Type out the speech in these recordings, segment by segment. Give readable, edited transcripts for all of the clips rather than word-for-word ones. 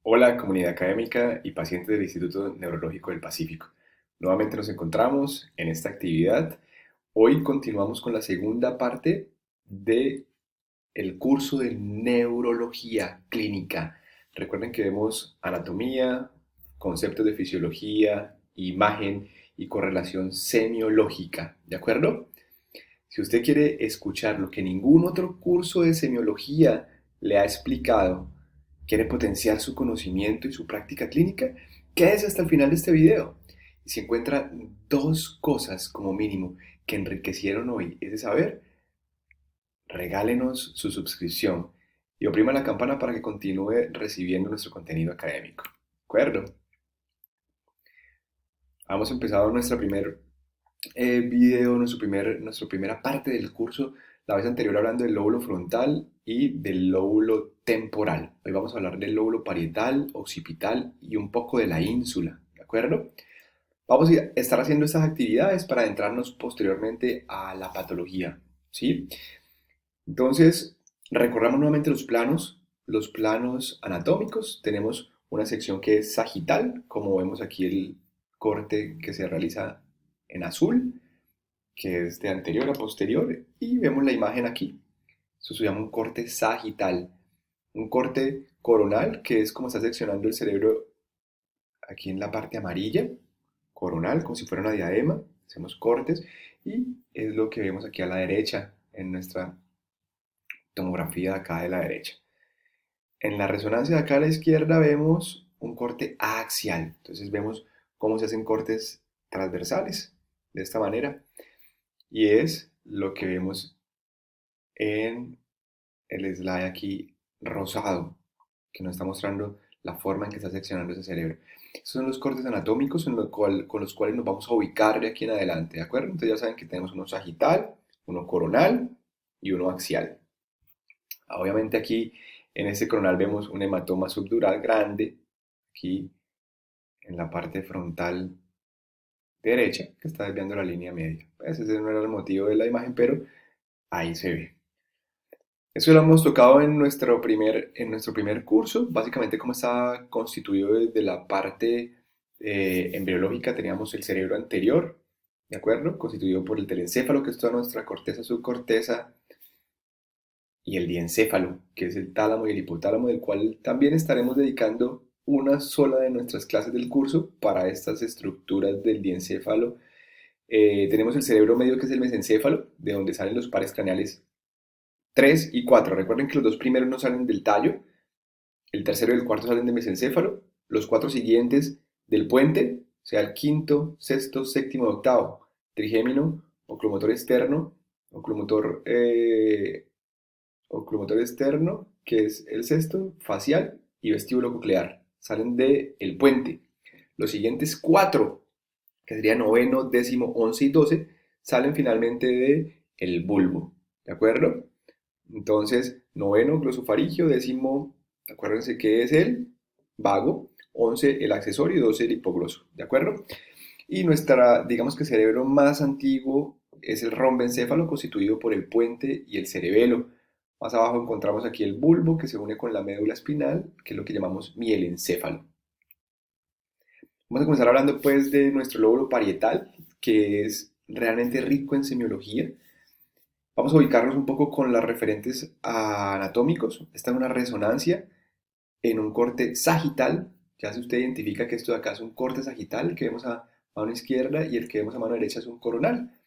Hola, comunidad académica y pacientes del Instituto Neurológico del Pacífico. Nuevamente nos encontramos en esta actividad. Hoy continuamos con la segunda parte de el curso de neurología clínica. Recuerden que vemos anatomía, conceptos de fisiología, imagen y correlación semiológica, ¿de acuerdo? Si usted quiere escuchar lo que ningún otro curso de semiología le ha explicado, quiere potenciar su conocimiento y su práctica clínica, quédese hasta el final de este video. Y si encuentra dos cosas como mínimo que enriquecieron hoy ese saber, regálenos su suscripción y oprima la campana para que continúe recibiendo nuestro contenido académico. ¿De acuerdo? Hemos empezado nuestra primer video, nuestra primera parte del curso, la vez anterior hablando del lóbulo frontal y del lóbulo temporal. Hoy vamos a hablar del lóbulo parietal, occipital y un poco de la ínsula, ¿de acuerdo? Vamos a estar haciendo estas actividades para adentrarnos posteriormente a la patología, ¿sí? Entonces, recorramos nuevamente los planos anatómicos. Tenemos una sección que es sagital, como vemos aquí el corte que se realiza en azul, que es de anterior a posterior, y vemos la imagen aquí. Eso se llama un corte sagital. Un corte coronal, que es como está seccionando el cerebro aquí en la parte amarilla, coronal, como si fuera una diadema. Hacemos cortes y es lo que vemos aquí a la derecha en nuestra tomografía de acá de la derecha. En la resonancia de acá a la izquierda vemos un corte axial. Entonces vemos cómo se hacen cortes transversales de esta manera. Y es lo que vemos en el slide aquí rosado, que nos está mostrando la forma en que está seccionando ese cerebro. Estos son los cortes anatómicos con los cuales nos vamos a ubicar de aquí en adelante, ¿de acuerdo? Entonces ya saben que tenemos uno sagital, uno coronal y uno axial. Obviamente aquí en este coronal vemos un hematoma subdural grande, aquí en la parte frontal derecha, que está desviando la línea media. Pues ese no era el motivo de la imagen, pero ahí se ve. Eso lo hemos tocado en nuestro primer curso, básicamente cómo está constituido desde la parte embriológica. Teníamos el cerebro anterior, ¿de acuerdo? Constituido por el telencéfalo, que es toda nuestra corteza subcorteza, y el diencéfalo, que es el tálamo y el hipotálamo, del cual también estaremos dedicando una sola de nuestras clases del curso para estas estructuras del diencéfalo. Tenemos el cerebro medio, que es el mesencéfalo, de donde salen los pares craneales 3 y 4. Recuerden que los dos primeros no salen del tallo, el tercero y el cuarto salen del mesencéfalo, los cuatro siguientes del puente, o sea, el quinto, sexto, séptimo y octavo, trigémino, oculomotor externo, oculomotor, oculomotor externo, que es el sexto, facial y vestíbulo coclear, salen del puente. Los siguientes cuatro, que serían noveno, décimo, 11 y 12, salen finalmente del bulbo, ¿de acuerdo? Entonces, noveno, glosofaringio, décimo, acuérdense que es el vago, 11 el accesorio y 12 el hipogloso, ¿de acuerdo? Y digamos que cerebro más antiguo es el rombencéfalo, constituido por el puente y el cerebelo. Más abajo encontramos aquí el bulbo, que se une con la médula espinal, que es lo que llamamos mielencéfalo. Vamos a comenzar hablando pues de nuestro lóbulo parietal, que es realmente rico en semiología. Vamos a ubicarnos un poco con las referentes anatómicos. Esta es una resonancia en un corte sagital. Ya si usted identifica que esto de acá es un corte sagital, el que vemos a mano izquierda y el que vemos a mano derecha es un coronal.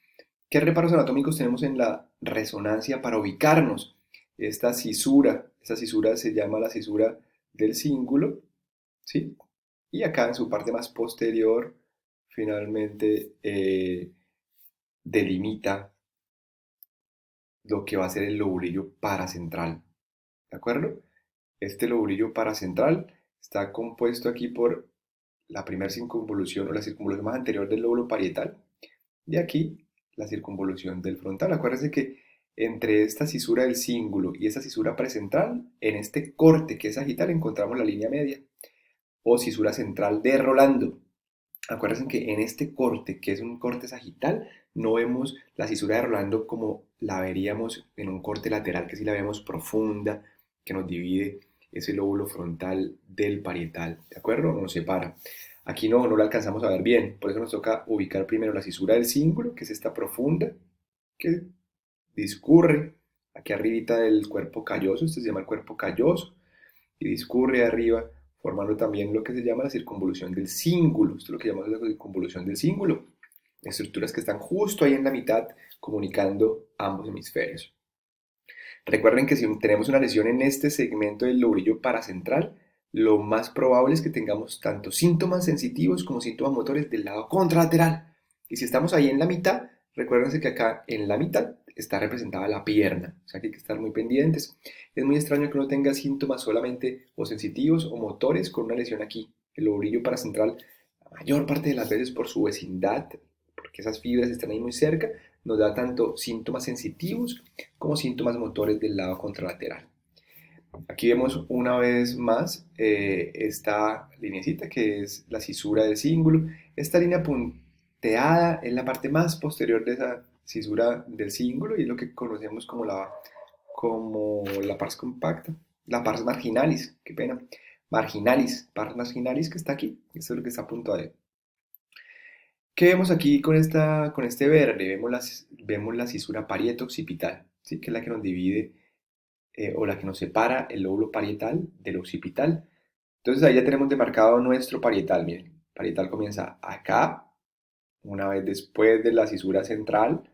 ¿Qué reparos anatómicos tenemos en la resonancia para ubicarnos? Esta cisura se llama la cisura del cíngulo, ¿sí? Y acá en su parte más posterior, finalmente delimita lo que va a ser el lobulillo paracentral, ¿de acuerdo? Este lobulillo paracentral está compuesto aquí por la primera circunvolución o la circunvolución más anterior del lóbulo parietal y aquí la circunvolución del frontal. Acuérdense que entre esta cisura del cíngulo y esta cisura precentral, en este corte que es sagital, encontramos la línea media o cisura central de Rolando. Acuérdense que en este corte, que es un corte sagital, no vemos la cisura de Rolando como la veríamos en un corte lateral, que sí la vemos profunda, que nos divide ese lóbulo frontal del parietal, ¿de acuerdo? Nos separa. Aquí no lo alcanzamos a ver bien, por eso nos toca ubicar primero la cisura del cíngulo, que es esta profunda, que discurre aquí arribita del cuerpo calloso, este se llama el cuerpo calloso, y discurre arriba, formando también lo que se llama la circunvolución del cíngulo. Esto es lo que llamamos la circunvolución del cíngulo. Estructuras que están justo ahí en la mitad, comunicando ambos hemisferios. Recuerden que si tenemos una lesión en este segmento del lobulillo paracentral, lo más probable es que tengamos tanto síntomas sensitivos como síntomas motores del lado contralateral. Y si estamos ahí en la mitad, recuérdense que acá en la mitad está representada la pierna, o sea que hay que estar muy pendientes. Es muy extraño que uno tenga síntomas solamente o sensitivos o motores con una lesión aquí. El lobulillo paracentral, la mayor parte de las veces por su vecindad, porque esas fibras están ahí muy cerca, nos da tanto síntomas sensitivos como síntomas motores del lado contralateral. Aquí vemos una vez más esta lineecita que es la cisura del cíngulo. Esta línea punteada es la parte más posterior de esa cisura del cíngulo y es lo que conocemos como la pars compacta, la pars marginalis, qué pena, pars marginalis que está aquí, esto es lo que está a punto de. ¿Qué vemos aquí con este verde? Vemos la cisura parieto-occipital, ¿sí? Que es la que nos divide o la que nos separa el lóbulo parietal del occipital. Entonces ahí ya tenemos demarcado nuestro parietal. Miren, parietal comienza acá, una vez después de la cisura central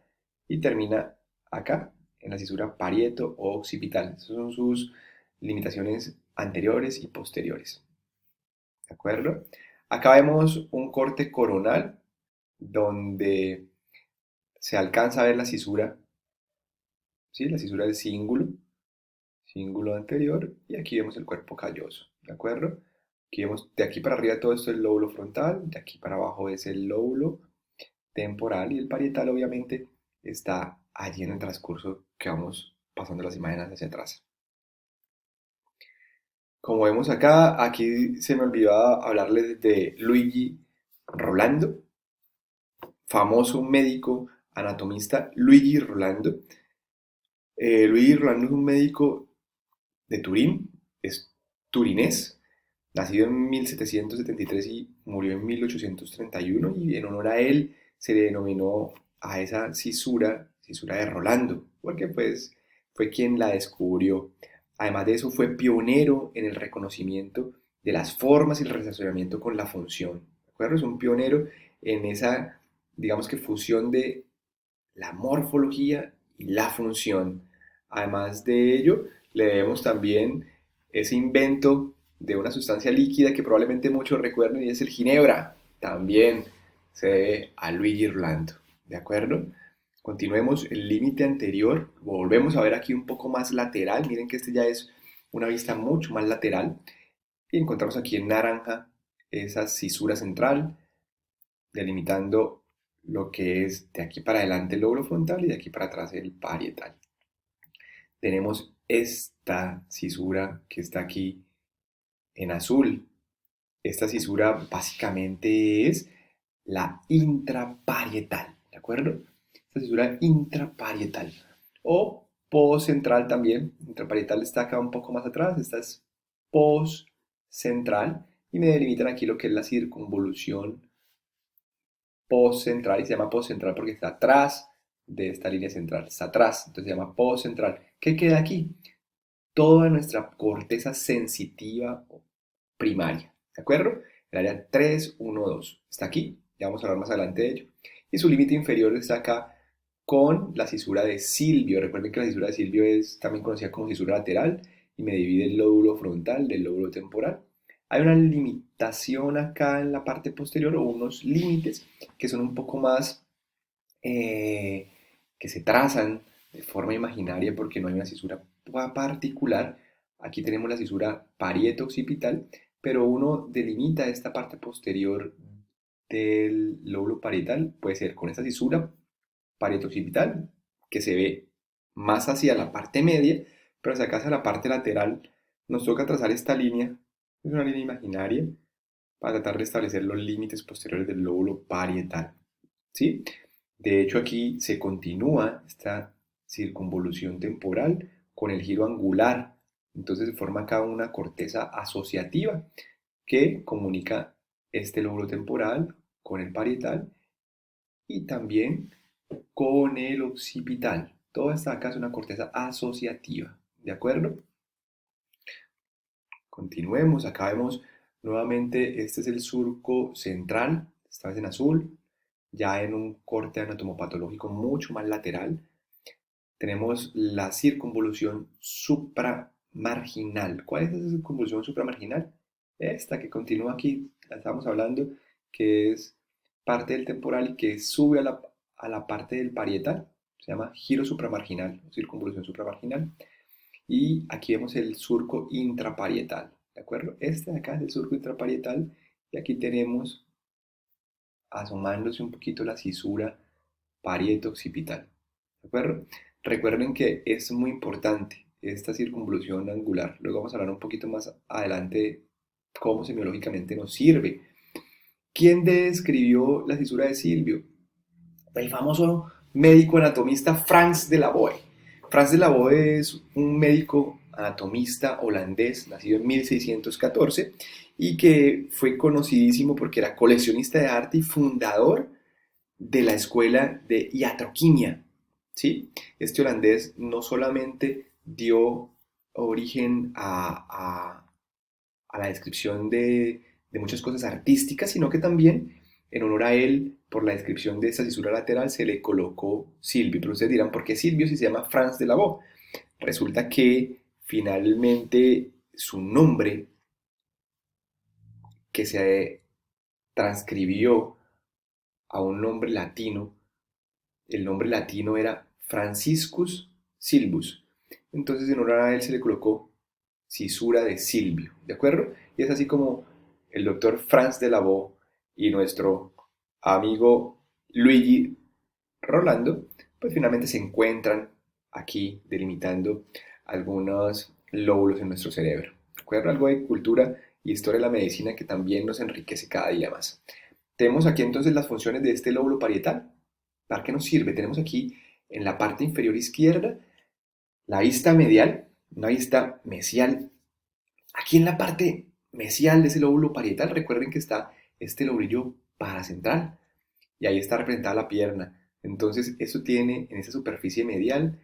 y termina acá, en la cisura parieto-occipital. Esas son sus limitaciones anteriores y posteriores. ¿De acuerdo? Acá vemos un corte coronal donde se alcanza a ver la cisura, ¿sí? La cisura del cíngulo anterior, y aquí vemos el cuerpo calloso, ¿de acuerdo? Aquí vemos de aquí para arriba todo esto es el lóbulo frontal, de aquí para abajo es el lóbulo temporal y el parietal obviamente está allí en el transcurso que vamos pasando las imágenes hacia atrás. Como vemos acá, aquí se me olvidaba hablarles de Luigi Rolando, famoso médico anatomista Luigi Rolando. Luigi Rolando es un médico de Turín, es turinés, nacido en 1773 y murió en 1831 y en honor a él se le denominó a esa cisura de Rolando, porque pues fue quien la descubrió. Además de eso fue pionero en el reconocimiento de las formas y el relacionamiento con la función. ¿De acuerdo? Es un pionero en esa, digamos que fusión de la morfología y la función. Además de ello, le debemos también ese invento de una sustancia líquida que probablemente muchos recuerden y es el ginebra. También se debe a Luigi Rolando. ¿De acuerdo? Continuemos el límite anterior. Volvemos a ver aquí un poco más lateral. Miren que este ya es una vista mucho más lateral. Y encontramos aquí en naranja esa cisura central, delimitando lo que es de aquí para adelante el lóbulo frontal y de aquí para atrás el parietal. Tenemos esta cisura que está aquí en azul. Esta cisura básicamente es la intraparietal, ¿de acuerdo? Esta cisura intraparietal o postcentral también. Intraparietal está acá un poco más atrás, esta es postcentral y me delimitan aquí lo que es la circunvolución postcentral y se llama postcentral porque está atrás de esta línea central, está atrás, entonces se llama postcentral. ¿Qué queda aquí? Toda nuestra corteza sensitiva primaria, ¿de acuerdo? El área 3, 1, 2 está aquí, ya vamos a hablar más adelante de ello. Y su límite inferior está acá con la cisura de Silvio. Recuerden que la cisura de Silvio es también conocida como cisura lateral y me divide el lóbulo frontal del lóbulo temporal. Hay una limitación acá en la parte posterior o unos límites que son un poco más que se trazan de forma imaginaria porque no hay una cisura particular. Aquí tenemos la cisura parieto-occipital, pero uno delimita esta parte posterior del lóbulo parietal, puede ser con esta cisura parieto-occipital, que se ve más hacia la parte media, pero si acá hacia la parte lateral nos toca trazar esta línea, es una línea imaginaria, para tratar de establecer los límites posteriores del lóbulo parietal, ¿sí? De hecho, aquí se continúa esta circunvolución temporal con el giro angular Entonces se forma acá una corteza asociativa que comunica este lóbulo temporal con el parietal y también con el occipital. Toda esta acá es una corteza asociativa, ¿de acuerdo? Continuemos, acá vemos nuevamente, este es el surco central, esta vez en azul, ya en un corte anatomopatológico mucho más lateral. Tenemos la circunvolución supramarginal. ¿Cuál es esa circunvolución supramarginal? Esta que continúa aquí, la estamos hablando, que es parte del temporal y que sube a la parte del parietal. Se llama giro supramarginal, circunvolución supramarginal. Y aquí vemos el surco intraparietal, ¿de acuerdo? Este de acá es el surco intraparietal y aquí tenemos asomándose un poquito la cisura parieto-occipital, ¿de acuerdo? Recuerden que es muy importante esta circunvolución angular. Luego vamos a hablar un poquito más adelante de cómo semiológicamente nos sirve. ¿Quién describió la cisura de Silvio? El famoso médico anatomista Frans de Lavoe. Frans de Lavoe es un médico anatomista holandés, nacido en 1614, y que fue conocidísimo porque era coleccionista de arte y fundador de la escuela de iatroquimia. ¿Sí? Este holandés no solamente dio origen a la descripción de muchas cosas artísticas, sino que también en honor a él, por la descripción de esta cisura lateral, se le colocó Silvio. Pero ustedes dirán, ¿por qué Silvio si se llama Frans de Lavaux? Resulta que finalmente su nombre, que se transcribió a un nombre latino, el nombre latino era Franciscus Silvus. Entonces en honor a él se le colocó cisura de Silvio, ¿de acuerdo? Y es así como el doctor Franz de Lavaux y nuestro amigo Luigi Rolando, pues finalmente se encuentran aquí delimitando algunos lóbulos en nuestro cerebro. ¿De acuerdo? Algo de cultura y historia de la medicina que también nos enriquece cada día más. Tenemos aquí entonces las funciones de este lóbulo parietal. ¿Para qué nos sirve? Tenemos aquí en la parte inferior izquierda la vista medial, una vista mesial. Aquí en la parte mesial de ese lóbulo parietal, recuerden que está este lobulillo paracentral y ahí está representada la pierna. Entonces, eso tiene en esa superficie medial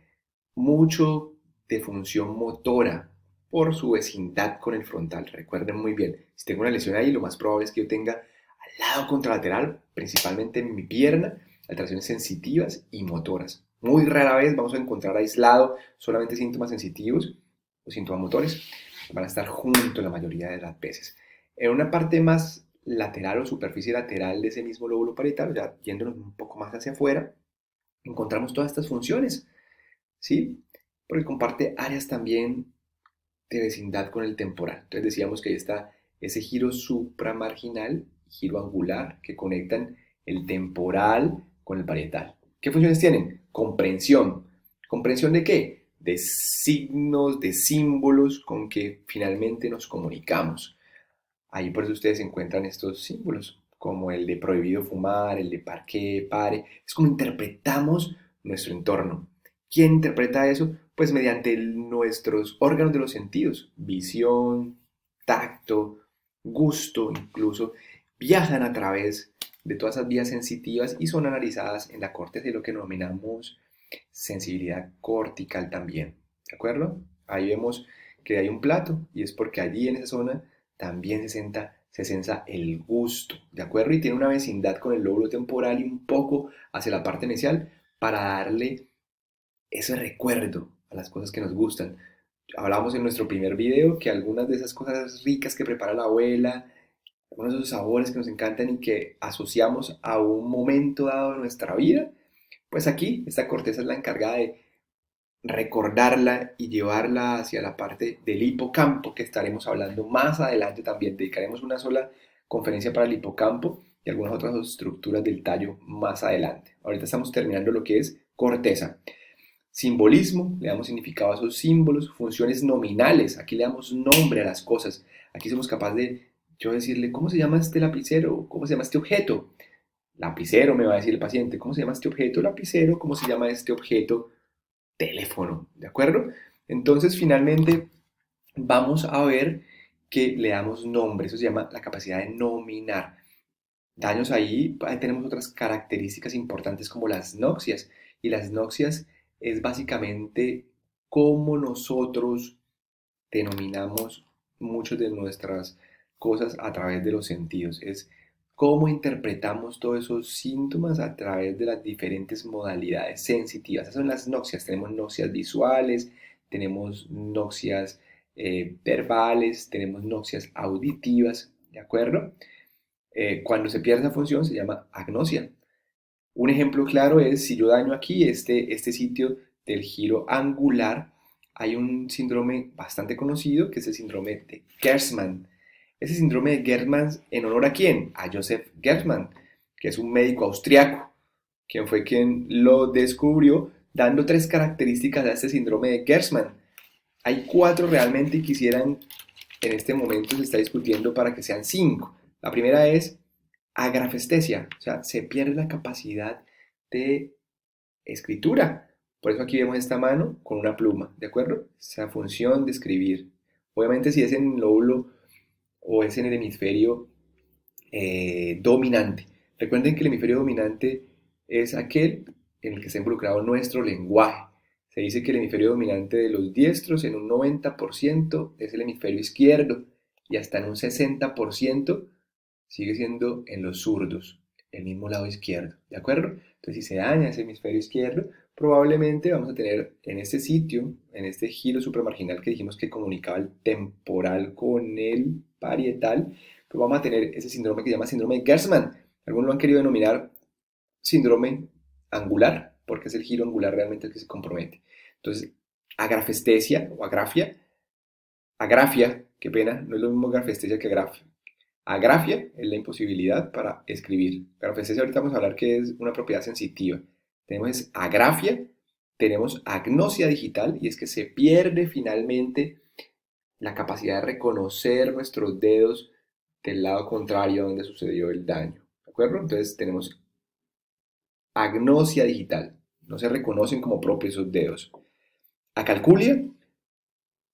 mucho de función motora por su vecindad con el frontal. Recuerden muy bien, si tengo una lesión ahí, lo más probable es que yo tenga al lado contralateral, principalmente en mi pierna, alteraciones sensitivas y motoras. Muy rara vez vamos a encontrar aislado solamente síntomas sensitivos o síntomas motores. Van a estar juntos la mayoría de las veces. En una parte más lateral o superficie lateral de ese mismo lóbulo parietal, ya yéndonos un poco más hacia afuera, encontramos todas estas funciones, ¿sí? Porque comparte áreas también de vecindad con el temporal. Entonces decíamos que ahí está ese giro supramarginal, giro angular, que conectan el temporal con el parietal. ¿Qué funciones tienen? Comprensión. ¿Comprensión de qué? De signos, de símbolos con que finalmente nos comunicamos. Ahí por eso ustedes encuentran estos símbolos, como el de prohibido fumar, el de parqué, pare. Es como interpretamos nuestro entorno. ¿Quién interpreta eso? Pues mediante nuestros órganos de los sentidos, visión, tacto, gusto incluso, viajan a través de todas esas vías sensitivas y son analizadas en la corteza de lo que denominamos sensibilidad cortical también. ¿De acuerdo? Ahí vemos que hay un plato y es porque allí en esa zona también se sensa el gusto, ¿de acuerdo? Y tiene una vecindad con el lóbulo temporal y un poco hacia la parte mesial para darle ese recuerdo a las cosas que nos gustan. Hablamos en nuestro primer video que algunas de esas cosas ricas que prepara la abuela, algunos de esos sabores que nos encantan y que asociamos a un momento dado de nuestra vida, pues aquí esta corteza es la encargada de recordarla y llevarla hacia la parte del hipocampo, que estaremos hablando más adelante también. Dedicaremos una sola conferencia para el hipocampo y algunas otras estructuras del tallo más adelante. Ahorita estamos terminando lo que es corteza. Simbolismo, le damos significado a esos símbolos, funciones nominales, aquí le damos nombre a las cosas. Aquí somos capaces de yo decirle, ¿cómo se llama este lapicero? ¿Cómo se llama este objeto? Lapicero, me va a decir el paciente. ¿Cómo se llama este objeto? Lapicero. ¿Cómo se llama este objeto? Teléfono, ¿de acuerdo? Entonces, finalmente, vamos a ver que le damos nombre. Eso se llama la capacidad de nominar. Daños ahí tenemos otras características importantes como las noxias. Y las noxias es básicamente cómo nosotros denominamos muchas de nuestras cosas a través de los sentidos. Es cómo interpretamos todos esos síntomas a través de las diferentes modalidades sensitivas. Esas son las noxias. Tenemos noxias visuales, tenemos noxias verbales, tenemos noxias auditivas, ¿de acuerdo? Cuando se pierde esa función se llama agnosia. Un ejemplo claro es si yo daño aquí este sitio del giro angular, hay un síndrome bastante conocido que es el síndrome de Gerstmann. Ese síndrome de Gerstmann, ¿en honor a quién? A Joseph Gerstmann, que es un médico austriaco, quien fue quien lo descubrió, dando tres características a este síndrome de Gerstmann. Hay cuatro realmente y quisieran, en este momento se está discutiendo para que sean cinco. La primera es agrafestesia, o sea, se pierde la capacidad de escritura. Por eso aquí vemos esta mano con una pluma, ¿de acuerdo? Esa función de escribir. Obviamente si es en el lóbulo o es en el hemisferio dominante. Recuerden que el hemisferio dominante es aquel en el que está involucrado nuestro lenguaje. Se dice que el hemisferio dominante de los diestros en un 90% es el hemisferio izquierdo y hasta en un 60% sigue siendo en los zurdos, el mismo lado izquierdo, ¿de acuerdo? Entonces, si se daña ese hemisferio izquierdo, probablemente vamos a tener en este sitio, en este giro supramarginal que dijimos que comunicaba el temporal con el parietal, pues vamos a tener ese síndrome que se llama síndrome de Gerstmann. Algunos lo han querido denominar síndrome angular, porque es el giro angular realmente el que se compromete. Entonces, agrafestesia o agrafia, qué pena, no es lo mismo agrafestesia que agrafia. Agrafia es la imposibilidad para escribir. Grafestesia ahorita vamos a hablar que es una propiedad sensitiva. Tenemos agrafia, tenemos agnosia digital y es que se pierde finalmente la capacidad de reconocer nuestros dedos del lado contrario donde sucedió el daño. ¿De acuerdo? Entonces tenemos agnosia digital. No se reconocen como propios esos dedos. Acalculia,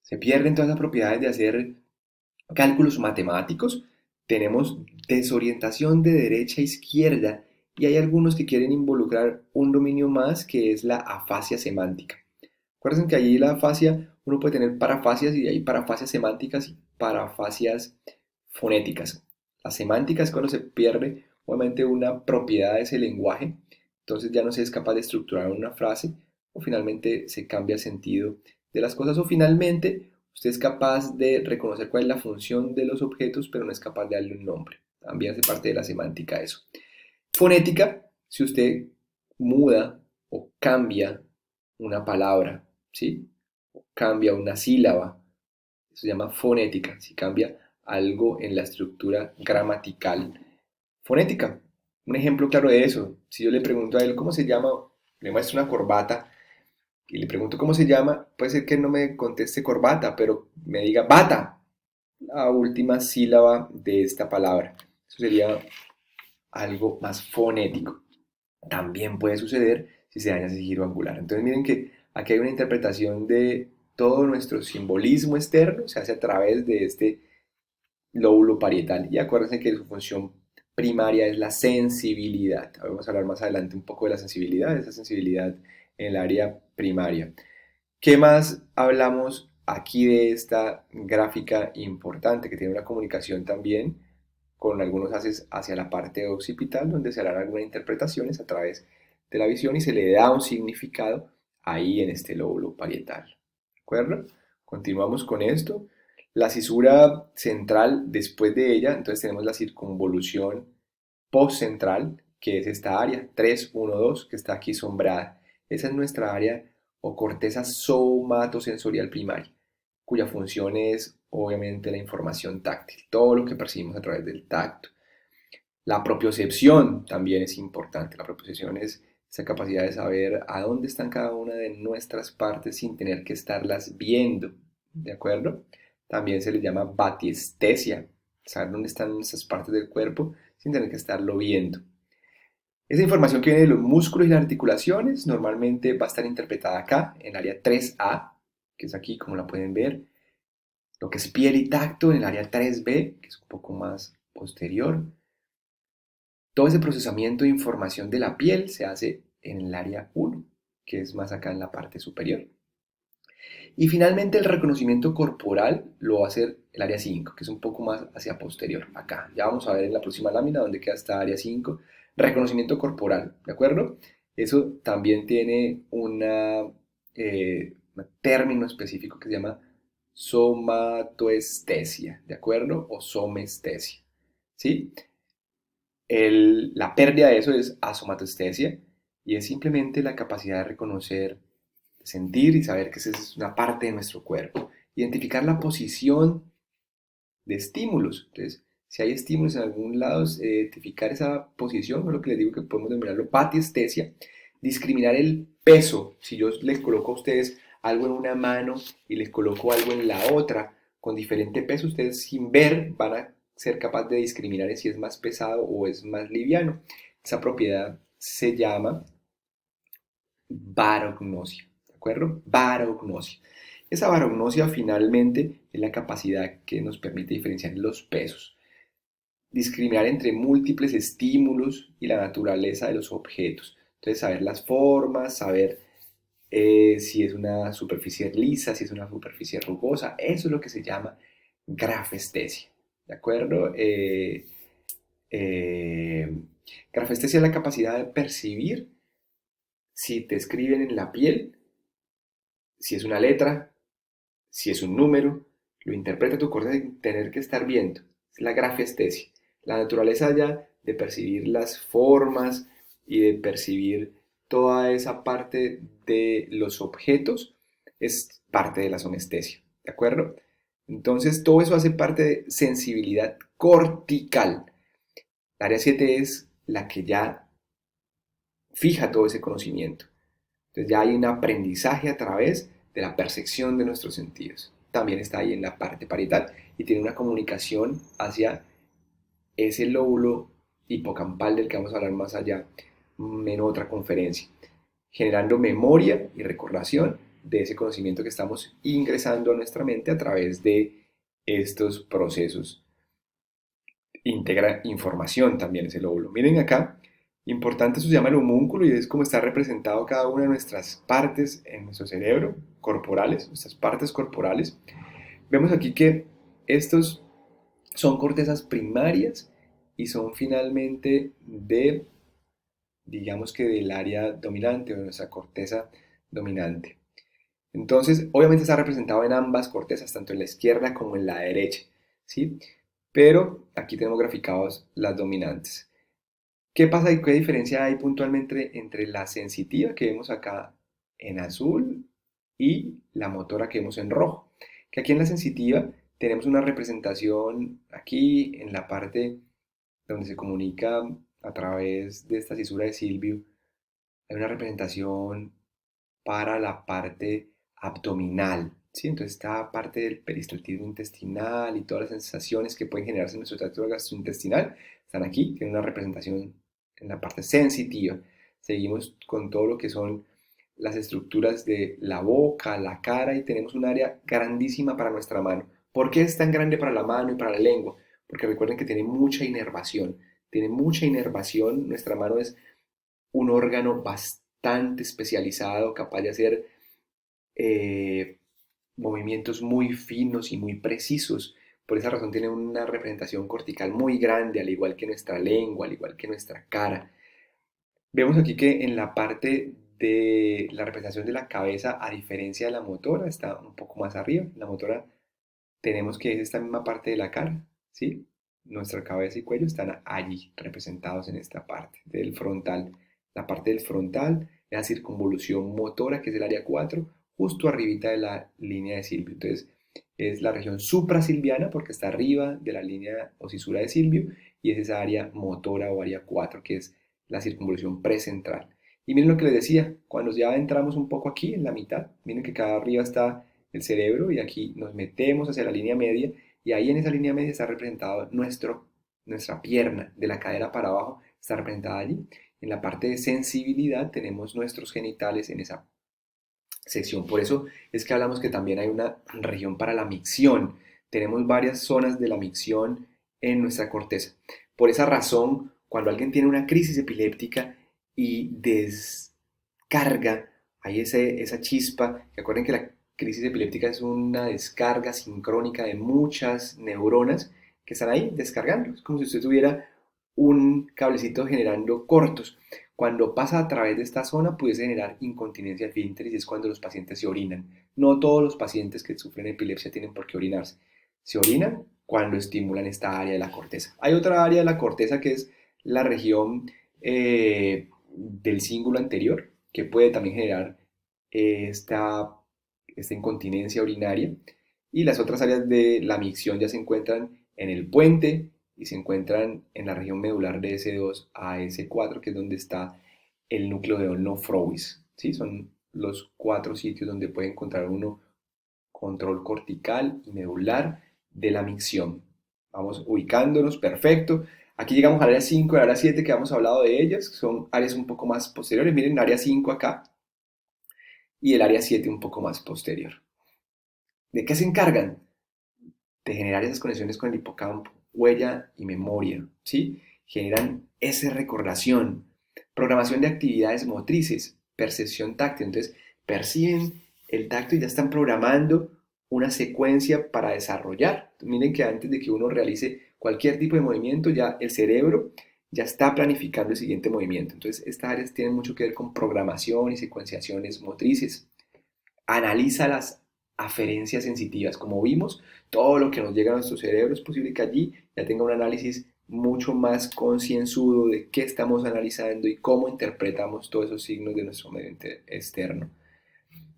se pierden todas las propiedades de hacer cálculos matemáticos, tenemos desorientación de derecha a izquierda y hay algunos que quieren involucrar un dominio más que es la afasia semántica. Acuérdense que allí la afasia, uno puede tener parafasias y hay parafasias semánticas y parafasias fonéticas. La semántica es cuando se pierde obviamente una propiedad de ese lenguaje, entonces ya no se es capaz de estructurar una frase o finalmente se cambia el sentido de las cosas o finalmente usted es capaz de reconocer cuál es la función de los objetos pero no es capaz de darle un nombre. También hace parte de la semántica eso. Fonética, si usted muda o cambia una palabra, ¿sí? O cambia una sílaba, eso se llama fonética, si cambia algo en la estructura gramatical. Fonética, un ejemplo claro de eso, si yo le pregunto a él cómo se llama, le muestro una corbata y le pregunto cómo se llama, puede ser que no me conteste corbata, pero me diga bata, la última sílaba de esta palabra. Eso sería algo más fonético. También puede suceder si se daña ese giro angular. Entonces miren que aquí hay una interpretación de todo nuestro simbolismo externo, se hace a través de este lóbulo parietal. Y acuérdense que su función primaria es la sensibilidad. Vamos a hablar más adelante un poco de la sensibilidad, esa sensibilidad en el área primaria. ¿Qué más hablamos aquí de esta gráfica importante que tiene una comunicación también con algunos haces hacia la parte occipital, donde se harán algunas interpretaciones a través de la visión y se le da un significado ahí en este lóbulo parietal? ¿De acuerdo? Continuamos con esto. La cisura central, después de ella, entonces tenemos la circunvolución postcentral, que es esta área 3, 1, 2, que está aquí sombrada. Esa es nuestra área o corteza somatosensorial primaria, cuya función es obviamente la información táctil, todo lo que percibimos a través del tacto. La propiocepción también es importante. La propiocepción es esa capacidad de saber a dónde están cada una de nuestras partes sin tener que estarlas viendo, ¿de acuerdo? También se le llama batiestesia, saber dónde están esas partes del cuerpo sin tener que estarlo viendo. Esa información que viene de los músculos y las articulaciones normalmente va a estar interpretada acá, en el área 3A, que es aquí como la pueden ver. lo que es piel y tacto en el área 3B, que es un poco más posterior. Todo ese procesamiento de información de la piel se hace en el área 1, que es más acá en la parte superior. Y finalmente el reconocimiento corporal lo va a hacer el área 5, que es un poco más hacia posterior, acá. Ya vamos a ver en la próxima lámina dónde queda esta área 5. Reconocimiento corporal, ¿de acuerdo? Eso también tiene un término específico que se llama somatoestesia, ¿de acuerdo? O somestesia, ¿sí? La pérdida de eso es asomatoestesia y es simplemente la capacidad de reconocer, sentir y saber que esa es una parte de nuestro cuerpo. Identificar la posición de estímulos. Entonces, si hay estímulos en algún lado, identificar esa posición, es lo que les digo que podemos denominarlo batiestesia. Discriminar el peso. Si yo les coloco a ustedes algo en una mano y les coloco algo en la otra con diferente peso, ustedes sin ver van a ser capaces de discriminar si es más pesado o es más liviano. Esa propiedad se llama barognosia, ¿de acuerdo? Barognosia. Esa barognosia finalmente es la capacidad que nos permite diferenciar los pesos, discriminar entre múltiples estímulos y la naturaleza de los objetos. Entonces, saber las formas, saber si es una superficie lisa, si es una superficie rugosa, eso es lo que se llama grafestesia, ¿de acuerdo? Eh, Grafestesia es la capacidad de percibir si te escriben en la piel, si es una letra, si es un número, lo interpreta tu corteza sin tener que estar viendo. Es la grafestesia. La naturaleza ya de percibir las formas y de percibir toda esa parte de los objetos es parte de la somestesia, ¿de acuerdo? Entonces todo eso hace parte de sensibilidad cortical. La área 7 es la que ya fija todo ese conocimiento. Entonces ya hay un aprendizaje a través de la percepción de nuestros sentidos. También está ahí en la parte parietal y tiene una comunicación hacia ese lóbulo hipocampal del que vamos a hablar más allá en otra conferencia, generando memoria y recordación de ese conocimiento que estamos ingresando a nuestra mente a través de estos procesos. Integra información también ese lóbulo. Miren acá, importante eso se llama el homúnculo y es como está representado cada una de nuestras partes en nuestro cerebro, corporales, nuestras partes corporales. Vemos aquí que estos son cortezas primarias y son finalmente de, digamos que del área dominante o de nuestra corteza dominante. Entonces, obviamente está representado en ambas cortezas, tanto en la izquierda como en la derecha, ¿sí? Pero aquí tenemos graficados las dominantes. ¿Qué pasa y qué diferencia hay puntualmente entre la sensitiva que vemos acá en azul y la motora que vemos en rojo? Que aquí en la sensitiva tenemos una representación aquí en la parte donde se comunica a través de esta cisura de Silvio, hay una representación para la parte abdominal, ¿sí? Entonces esta parte del peristaltismo intestinal y todas las sensaciones que pueden generarse en nuestro tracto gastrointestinal están aquí, tienen una representación en la parte sensitiva. Seguimos con todo lo que son las estructuras de la boca, la cara y tenemos un área grandísima para nuestra mano. ¿Por qué es tan grande para la mano y para la lengua? Porque recuerden que tiene mucha inervación, nuestra mano es un órgano bastante especializado, capaz de hacer eh, movimientos muy finos y muy precisos. Por esa razón tiene una representación cortical muy grande, al igual que nuestra lengua, al igual que nuestra cara. Vemos aquí que en la parte de la representación de la cabeza, a diferencia de la motora, está un poco más arriba. La motora tenemos que es esta misma parte de la cara, ¿sí? Nuestra cabeza y cuello están allí representados en esta parte del frontal. La parte del frontal es la circunvolución motora, que es el área 4 justo arribita de la línea de Silvio. Entonces, es la región suprasilviana porque está arriba de la línea o cisura de Silvio y es esa área motora o área 4 que es la circunvolución precentral. Y miren lo que les decía, cuando ya entramos un poco aquí en la mitad, miren que acá arriba está el cerebro y aquí nos metemos hacia la línea media y ahí en esa línea media está representado nuestra pierna, de la cadera para abajo está representada allí. En la parte de sensibilidad tenemos nuestros genitales en esa sección. Por eso es que hablamos que también hay una región para la micción. tenemos varias zonas de la micción en nuestra corteza. Por esa razón, cuando alguien tiene una crisis epiléptica y descarga, hay esa chispa, recuerden que la crisis epiléptica es una descarga sincrónica de muchas neuronas que están ahí descargando. Es como si usted tuviera un cablecito generando cortos. Cuando pasa a través de esta zona puede generar incontinencia esfínteres y es cuando los pacientes se orinan. No todos los pacientes que sufren epilepsia tienen por qué orinarse. Se orinan cuando estimulan esta área de la corteza. Hay otra área de la corteza que es la región del cíngulo anterior, que puede también generar esta incontinencia urinaria. Y las otras áreas de la micción ya se encuentran en el puente y se encuentran en la región medular de S2 a S4, que es donde está el núcleo de Onofrobis. ¿Sí? Son los 4 sitios donde puede encontrar uno control cortical y medular de la micción. Vamos ubicándonos, perfecto. Aquí llegamos al área 5 y al área 7 que hemos hablado de ellas, son áreas un poco más posteriores. Miren, el área 5 acá y el área 7 un poco más posterior. ¿De qué se encargan? De generar esas conexiones con el hipocampo, huella y memoria, ¿sí? Generan esa recordación, programación de actividades motrices, percepción táctil. Entonces, perciben el tacto y ya están programando una secuencia para desarrollar. Miren que antes de que uno realice cualquier tipo de movimiento, ya el cerebro ya está planificando el siguiente movimiento. Entonces, estas áreas tienen mucho que ver con programación y secuenciaciones motrices. Analiza las aferencias sensitivas. Como vimos, todo lo que nos llega a nuestro cerebro es posible que allí ya tenga un análisis mucho más concienzudo de qué estamos analizando y cómo interpretamos todos esos signos de nuestro medio externo.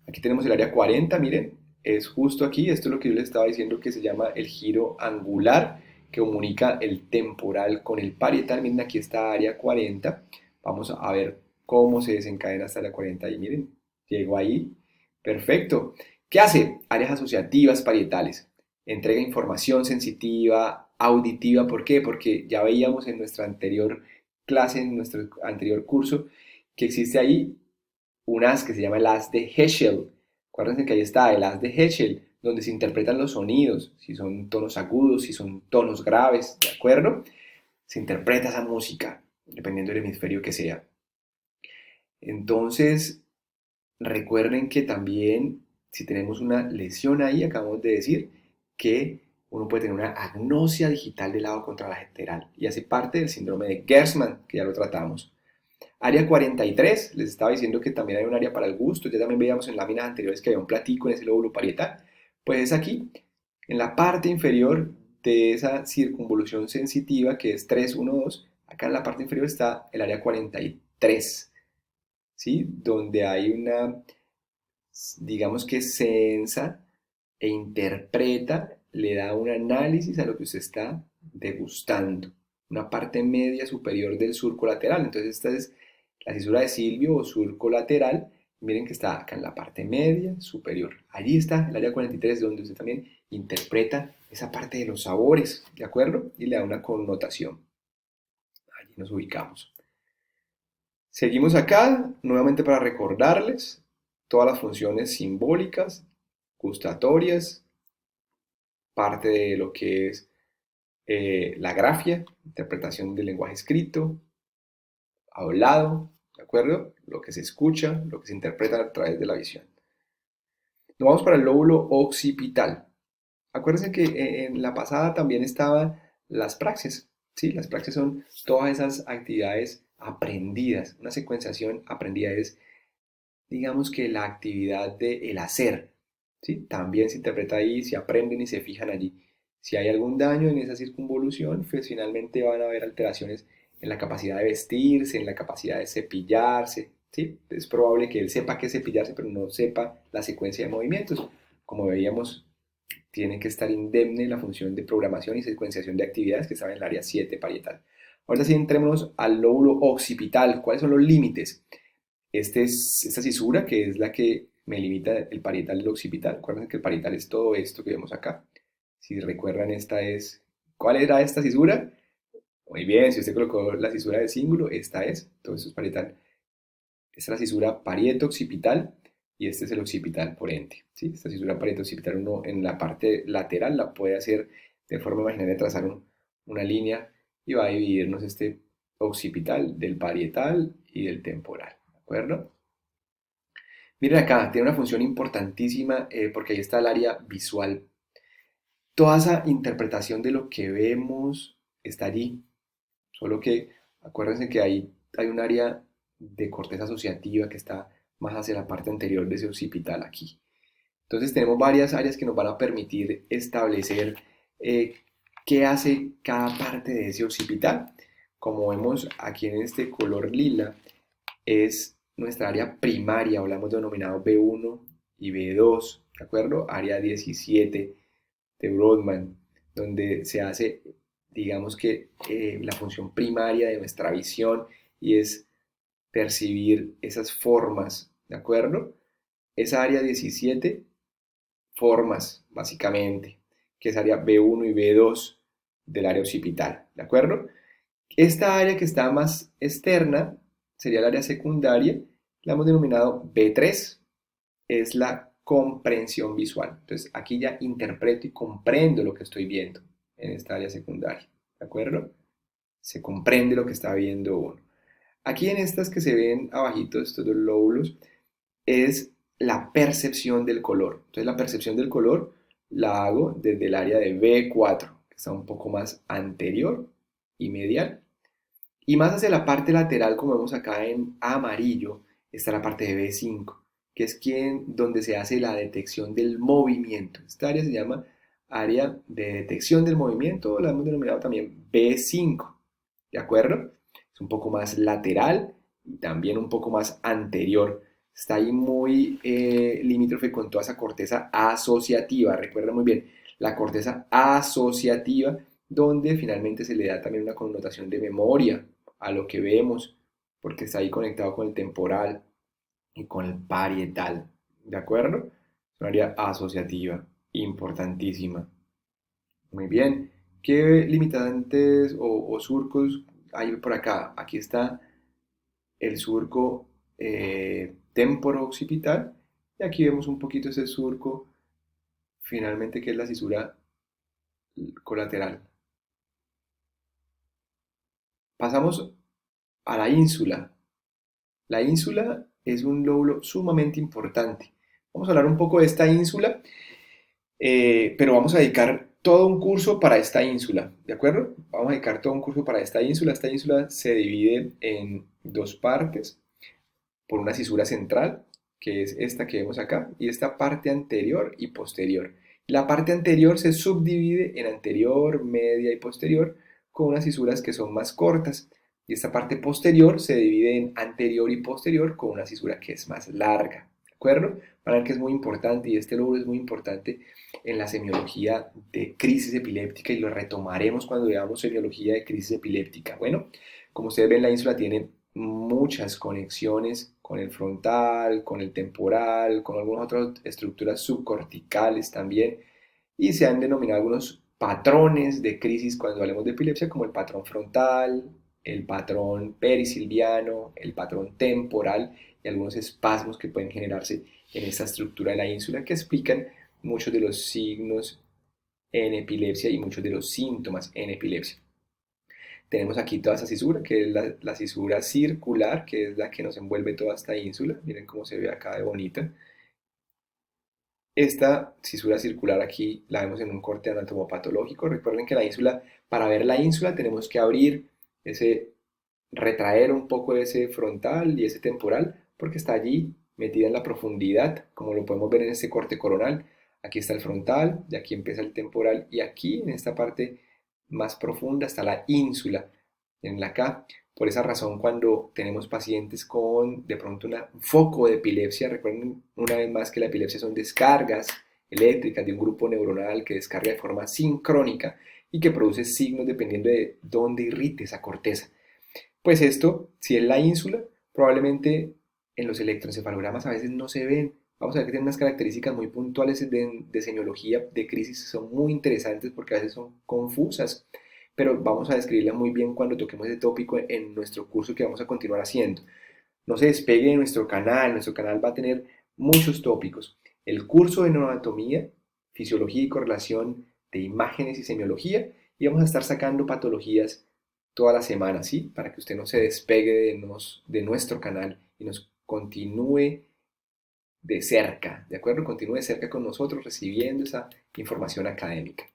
Aquí tenemos el área 40, miren, es justo aquí, esto es lo que yo les estaba diciendo que se llama el giro angular, que comunica el temporal con el parietal. Miren, aquí está área 40, vamos a ver cómo se desencadena hasta la 40 y miren, llego ahí, perfecto. ¿Qué hace? Áreas asociativas parietales, entrega información sensitiva, auditiva, ¿por qué? Porque ya veíamos en nuestra anterior clase, en nuestro anterior curso, que existe ahí un haz que se llama el haz de Heschel. Acuérdense que ahí está el haz de Heschel, donde se interpretan los sonidos, si son tonos agudos, si son tonos graves, ¿de acuerdo? Se interpreta esa música, dependiendo del hemisferio que sea. Entonces, recuerden que también, si tenemos una lesión ahí, acabamos de decir que uno puede tener una agnosia digital del lado contralateral y hace parte del síndrome de Gerstmann, que ya lo tratamos. Área 43, les estaba diciendo que también hay un área para el gusto, ya también veíamos en láminas anteriores que había un platico en ese lóbulo parietal, pues es aquí, en la parte inferior de esa circunvolución sensitiva que es 312, acá en la parte inferior está el área 43, ¿sí? Donde hay una, digamos que sensa e interpreta, le da un análisis a lo que usted está degustando, una parte media superior del surco lateral. Entonces esta es la cisura de Silvio o surco lateral. Miren que está acá en la parte media superior. Allí está el área 43 donde usted también interpreta esa parte de los sabores, ¿de acuerdo? Y le da una connotación. Allí nos ubicamos. Seguimos acá, nuevamente para recordarles todas las funciones simbólicas, gustatorias, parte de lo que es la grafia, interpretación del lenguaje escrito, hablado, ¿de acuerdo? Lo que se escucha, lo que se interpreta a través de la visión. Nos vamos para el lóbulo occipital. Acuérdense que en la pasada también estaban las praxias, ¿sí? Las praxias son todas esas actividades aprendidas. Una secuenciación aprendida es, digamos que la actividad del hacer, ¿sí? También se interpreta ahí, se aprenden y se fijan allí. Si hay algún daño en esa circunvolución, pues finalmente van a haber alteraciones en la capacidad de vestirse, en la capacidad de cepillarse, ¿sí? Es probable que él sepa qué cepillarse, pero no sepa la secuencia de movimientos. Como veíamos, tiene que estar indemne la función de programación y secuenciación de actividades que estaba en el área 7 parietal. Ahora sí, entrémonos al lóbulo occipital. ¿Cuáles son los límites? Esta cisura que es la que me limita el parietal del occipital. Recuerden que el parietal es todo esto que vemos acá. Si recuerdan, esta es... ¿Cuál era esta cisura? Muy bien, si usted colocó la cisura de cíngulo, esta es. Todo esto es parietal. Esta es la cisura parieto-occipital. y este es el occipital por ende, ¿sí? Esta cisura parieto-occipital uno en la parte lateral la puede hacer de forma imaginaria, trazar una línea y va a dividirnos este occipital del parietal y del temporal, ¿de acuerdo? Miren acá, tiene una función importantísima porque ahí está el área visual. Toda esa interpretación de lo que vemos está allí, solo que acuérdense que hay un área de corteza asociativa que está más hacia la parte anterior de ese occipital aquí. Entonces tenemos varias áreas que nos van a permitir establecer eh, qué hace cada parte de ese occipital. Como vemos aquí en este color lila, es nuestra área primaria, hablamos denominado B1 y B2, ¿de acuerdo? Área 17 de Brodmann, donde se hace, digamos que la función primaria de nuestra visión y es percibir esas formas, ¿de acuerdo? Esa área 17, formas, básicamente, que es área B1 y B2 del área occipital, ¿de acuerdo? Esta área que está más externa sería el área secundaria, la hemos denominado B3, es la comprensión visual. Entonces aquí ya interpreto y comprendo lo que estoy viendo en esta área secundaria, ¿de acuerdo? Se comprende lo que está viendo uno. Aquí en estas que se ven abajito, estos dos lóbulos, es la percepción del color. Entonces la percepción del color la hago desde el área de B4, que está un poco más anterior y medial. Y más hacia la parte lateral, como vemos acá en amarillo, está la parte de B5, que es donde se hace la detección del movimiento. Esta área se llama área de detección del movimiento, la hemos denominado también B5, ¿de acuerdo? Es un poco más lateral y también un poco más anterior. Está ahí muy limítrofe con toda esa corteza asociativa. Recuerda muy bien, la corteza asociativa, donde finalmente se le da también una connotación de memoria a lo que vemos, porque está ahí conectado con el temporal y con el parietal, ¿de acuerdo? Es una área asociativa, importantísima. Muy bien. ¿Qué limitantes o surcos hay por acá? Aquí está el surco temporo-occipital y aquí vemos un poquito ese surco finalmente que es la cisura colateral. Pasamos a la ínsula. La ínsula es un lóbulo sumamente importante. Vamos a hablar un poco de esta ínsula, pero vamos a dedicar todo un curso para esta ínsula, ¿de acuerdo? Vamos a dedicar todo un curso para esta ínsula. Esta ínsula se divide en dos partes por una cisura central, que es esta que vemos acá, y esta parte anterior y posterior. La parte anterior se subdivide en anterior, media y posterior, con unas cisuras que son más cortas. Y esta parte posterior se divide en anterior y posterior con una cisura que es más larga. ¿De acuerdo? Para ver que es muy importante y este lóbulo es muy importante en la semiología de crisis epiléptica y lo retomaremos cuando veamos semiología de crisis epiléptica. Bueno, como ustedes ven, la ínsula tiene muchas conexiones con el frontal, con el temporal, con algunas otras estructuras subcorticales también, y se han denominado algunos patrones de crisis cuando hablemos de epilepsia, como el patrón frontal, el patrón perisilviano, el patrón temporal y algunos espasmos que pueden generarse en esta estructura de la ínsula que explican muchos de los signos en epilepsia y muchos de los síntomas en epilepsia. Tenemos aquí toda esa cisura, que es la cisura circular, que es la que nos envuelve toda esta ínsula. Miren cómo se ve acá de bonita. Esta cisura circular aquí la vemos en un corte anatomopatológico. Recuerden que la ínsula, para ver la ínsula tenemos que abrir retraer un poco ese frontal y ese temporal, porque está allí metida en la profundidad, como lo podemos ver en este corte coronal. Aquí está el frontal, de aquí empieza el temporal y aquí en esta parte más profunda está la ínsula, en la K. Por esa razón, cuando tenemos pacientes con de pronto un foco de epilepsia, recuerden una vez más que la epilepsia son descargas eléctricas de un grupo neuronal que descarga de forma sincrónica y que produce signos dependiendo de dónde irrite esa corteza. Pues esto, si es la ínsula, probablemente en los electroencefalogramas a veces no se ven. Vamos a ver que tienen unas características muy puntuales de semiología de crisis, son muy interesantes porque a veces son confusas, pero vamos a describirlas muy bien cuando toquemos ese tópico en nuestro curso que vamos a continuar haciendo. No se despegue de nuestro canal va a tener muchos tópicos. El curso de anatomía, fisiología y correlación de imágenes y semiología, y vamos a estar sacando patologías toda la semana, ¿sí? Para que usted no se despegue de nuestro canal y nos continúe de cerca, ¿de acuerdo? Continúe de cerca con nosotros recibiendo esa información académica.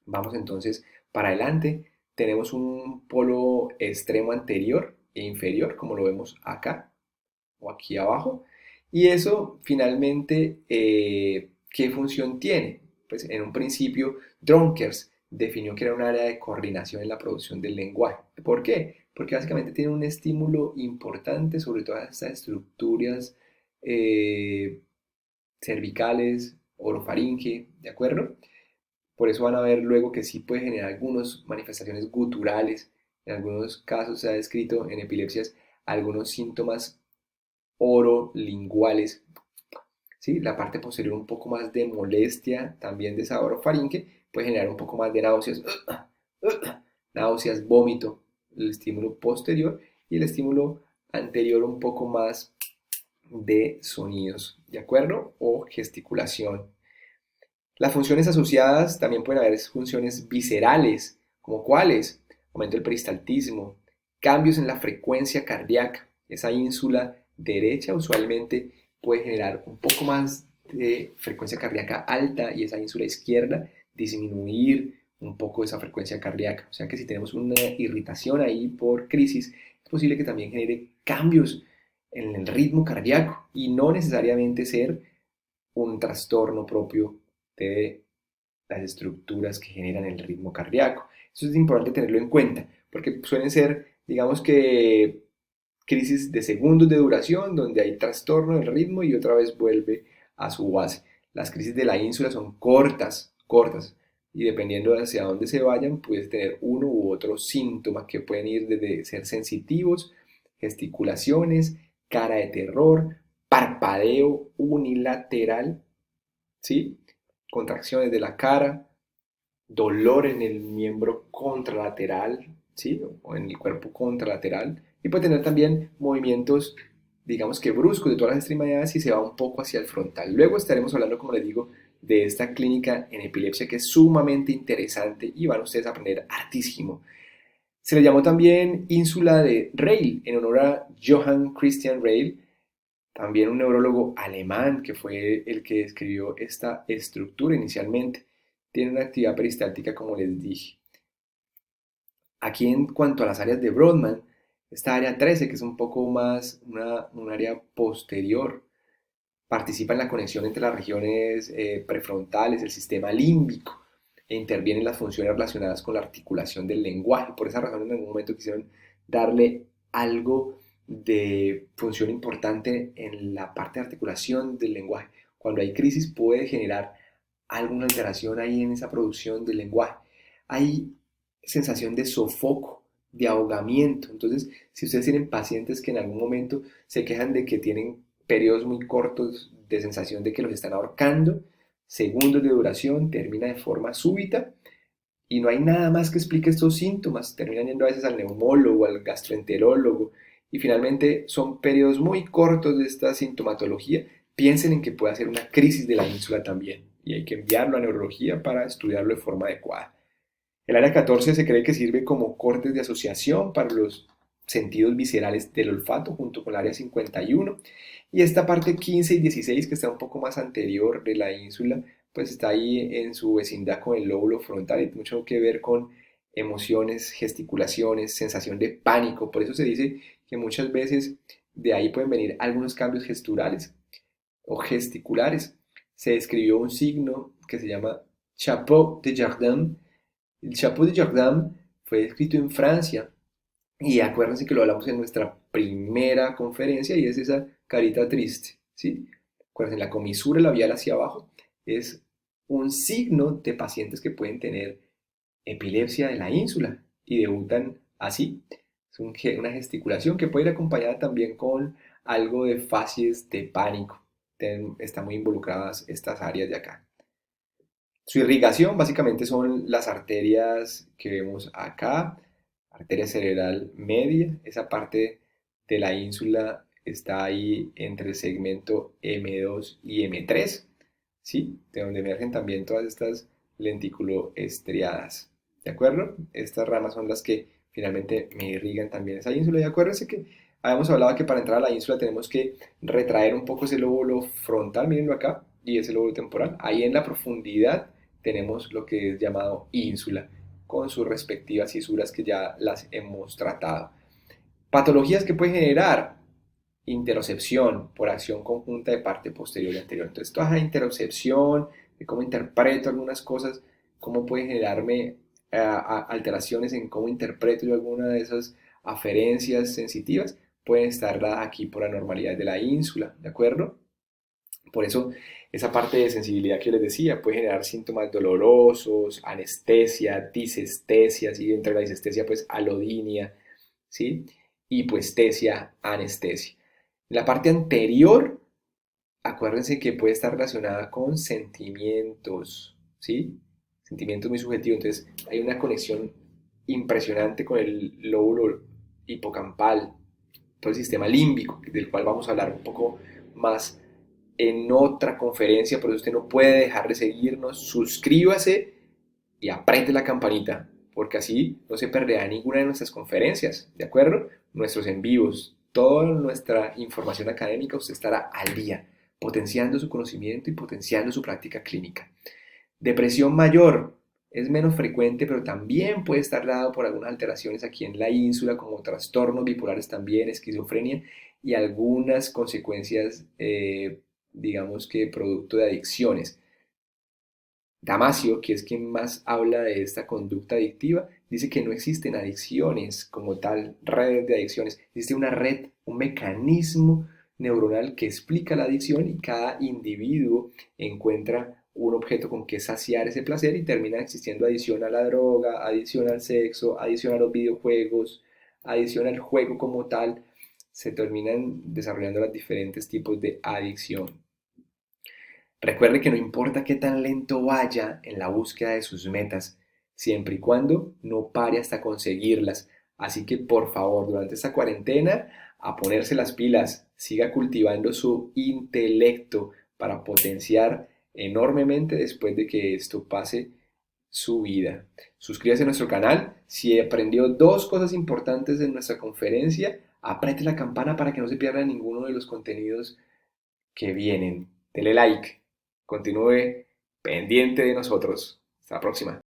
Vamos entonces para adelante. Tenemos un polo extremo anterior e inferior, como lo vemos acá o aquí abajo. Y eso finalmente, ¿qué función tiene? Pues en un principio, Dronkers definió que era un área de coordinación en la producción del lenguaje. ¿Por qué? Porque básicamente tiene un estímulo importante sobre todas estas estructuras eh, cervicales, orofaringe, ¿de acuerdo? Por eso van a ver luego que sí puede generar algunas manifestaciones guturales. En algunos casos se ha descrito en epilepsias algunos síntomas orolinguales, ¿sí? La parte posterior un poco más de molestia, también de sabor faringe, puede generar un poco más de náuseas, náuseas, vómito, el estímulo posterior, y el estímulo anterior un poco más de sonidos, ¿de acuerdo? O gesticulación. Las funciones asociadas también pueden haber funciones viscerales, como cuáles: aumento del peristaltismo, cambios en la frecuencia cardíaca. Esa ínsula derecha usualmente puede generar un poco más de frecuencia cardíaca alta y esa ínsula izquierda disminuir un poco esa frecuencia cardíaca. O sea que si tenemos una irritación ahí por crisis, es posible que también genere cambios en el ritmo cardíaco y no necesariamente ser un trastorno propio de las estructuras que generan el ritmo cardíaco. Eso es importante tenerlo en cuenta, porque suelen ser, digamos que, crisis de segundos de duración, donde hay trastorno del ritmo y otra vez vuelve a su base. Las crisis de la ínsula son cortas, cortas, y dependiendo de hacia dónde se vayan, puedes tener uno u otro síntoma que pueden ir desde ser sensitivos, gesticulaciones, cara de terror, parpadeo unilateral, ¿sí? Contracciones de la cara, dolor en el miembro contralateral, ¿sí? O en el cuerpo contralateral. Y puede tener también movimientos, digamos que bruscos de todas las extremidades y se va un poco hacia el frontal. Luego estaremos hablando, como les digo, de esta clínica en epilepsia que es sumamente interesante y van ustedes a aprender hartísimo. Se le llamó también ínsula de Reil en honor a Johann Christian Reil, también un neurólogo alemán que fue el que describió esta estructura inicialmente. Tiene una actividad peristáltica, como les dije. Aquí en cuanto a las áreas de Brodmann, esta área 13, que es un poco más un área posterior, participa en la conexión entre las regiones prefrontales, el sistema límbico, e interviene en las funciones relacionadas con la articulación del lenguaje. Por esa razón, en algún momento quisieron darle algo de función importante en la parte de articulación del lenguaje. Cuando hay crisis puede generar alguna alteración ahí en esa producción del lenguaje. Hay sensación de sofoco, de ahogamiento. Entonces, si ustedes tienen pacientes que en algún momento se quejan de que tienen periodos muy cortos de sensación de que los están ahorcando, segundos de duración, termina de forma súbita y no hay nada más que explique estos síntomas. Terminan yendo a veces al neumólogo, al gastroenterólogo y finalmente son periodos muy cortos de esta sintomatología. Piensen en que puede ser una crisis de la ínsula también y hay que enviarlo a neurología para estudiarlo de forma adecuada. El área 14 se cree que sirve como cortes de asociación para los sentidos viscerales del olfato junto con el área 51 y esta parte 15 y 16 que está un poco más anterior de la ínsula pues está ahí en su vecindad con el lóbulo frontal y tiene mucho que ver con emociones, gesticulaciones, sensación de pánico. Por eso se dice que muchas veces de ahí pueden venir algunos cambios gesturales o gesticulares. Se describió un signo que se llama chapeau de jardin. El chapeau de jardin fue escrito en Francia y acuérdense que lo hablamos en nuestra primera conferencia y es esa carita triste, ¿sí? Acuérdense, la comisura labial hacia abajo es un signo de pacientes que pueden tener epilepsia de la ínsula y debutan así. Es una gesticulación que puede ir acompañada también con algo de facies de pánico. Están muy involucradas estas áreas de acá. Su irrigación básicamente son las arterias que vemos acá, arteria cerebral media, esa parte de la ínsula está ahí entre el segmento M2 y M3, ¿sí? De donde emergen también todas estas lenticuloestriadas, ¿de acuerdo? Estas ramas son las que finalmente me irrigan también esa ínsula. Y acuérdense que habíamos hablado que para entrar a la ínsula tenemos que retraer un poco ese lóbulo frontal, mírenlo acá, y ese lóbulo temporal. Ahí en la profundidad tenemos lo que es llamado ínsula, con sus respectivas fisuras que ya las hemos tratado. Patologías que pueden generar interocepción por acción conjunta de parte posterior y anterior. Entonces, toda esa interocepción, de cómo interpreto algunas cosas, cómo puede generarme alteraciones en cómo interpreto yo alguna de esas aferencias sensitivas, pueden estar dadas aquí por anormalidades de la ínsula, ¿de acuerdo? Por eso, esa parte de sensibilidad que les decía puede generar síntomas dolorosos, anestesia, disestesia, ¿sí? Entre la disestesia, pues alodinia, ¿sí? Hipoestesia, anestesia. La parte anterior, acuérdense que puede estar relacionada con sentimientos, ¿sí? Sentimientos muy subjetivos. Entonces, hay una conexión impresionante con el lóbulo hipocampal, todo el sistema límbico, del cual vamos a hablar un poco más en otra conferencia, por eso usted no puede dejar de seguirnos, suscríbase y apriete la campanita, porque así no se perderá ninguna de nuestras conferencias, ¿de acuerdo? Nuestros en vivos, toda nuestra información académica, usted estará al día, potenciando su conocimiento y potenciando su práctica clínica. Depresión mayor es menos frecuente, pero también puede estar dado por algunas alteraciones aquí en la ínsula, como trastornos bipolares también, esquizofrenia y algunas consecuencias, digamos que producto de adicciones. Damasio, que es quien más habla de esta conducta adictiva, dice que no existen adicciones como tal, redes de adicciones. Existe una red, un mecanismo neuronal que explica la adicción y cada individuo encuentra un objeto con que saciar ese placer y termina existiendo adicción a la droga, adicción al sexo, adicción a los videojuegos, adicción al juego como tal. Se terminan desarrollando los diferentes tipos de adicción. Recuerde que no importa qué tan lento vaya en la búsqueda de sus metas, siempre y cuando no pare hasta conseguirlas. Así que por favor, durante esta cuarentena, a ponerse las pilas, siga cultivando su intelecto para potenciar enormemente después de que esto pase su vida. Suscríbase a nuestro canal. Si aprendió dos cosas importantes en nuestra conferencia, apriete la campana para que no se pierda ninguno de los contenidos que vienen. Dele like. Continúe pendiente de nosotros. Hasta la próxima.